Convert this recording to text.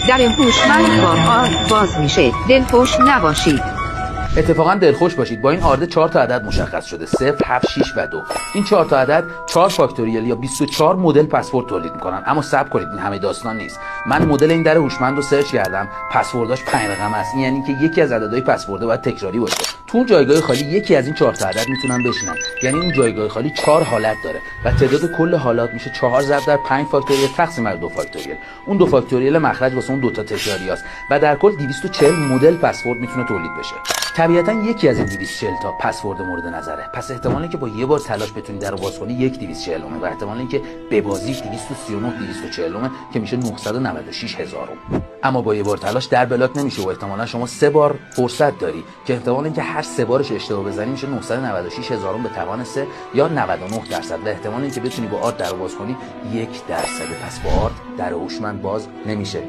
در هوشمند با آرد باز میشه. دلخوش نباشید. اتفاقا دلخوش باشید. با این آرد 4 تا عدد مشخص شده: 0، 7، 6 و 2. این 4 تا عدد 4 فاکتوریال یا 24 مدل پسورد تولید میکنن. اما صبر کنید، این همه داستان نیست. من مدل این در هوشمند رو سرچ کردم، پسورداش 5 رقم است. این یعنی که یکی از عددهای پسورد باید تکراری باشه. تو اون جایگاه خالی یکی از این 4 تا عدد میتونن بشینن. یعنی اون جایگاه خالی 4 حالت داره و تعداد کل حالات میشه 4 ضرب در 5 فاکتوریال تقسیم بر 2 فاکتوریال. اون 2 فاکتوریال مخرج واسه اون 2 تا تکراری است و در کل 240 مدل پسورد میتونه تولید بشه. طبیعتا یکی از این 240 تا پسورد مورد نظره. پس احتمال اینکه با یه بار تلاش بتونی درو باز کنی 1 240 و احتمال اینکه ببازی 239 240 که میشه 996 هزارم. اما با یه بار تلاش در بلاک نمیشه و احتمالا شما 3 بار فرصت داری که احتمال اینکه هر 3 بارش اشتباه بزنی میشه 996 هزارم به توان 3 یا 99% و احتمال اینکه بتونی با آرد درو باز کنی 1%. پس با آرد در هوشمند باز نمیشه.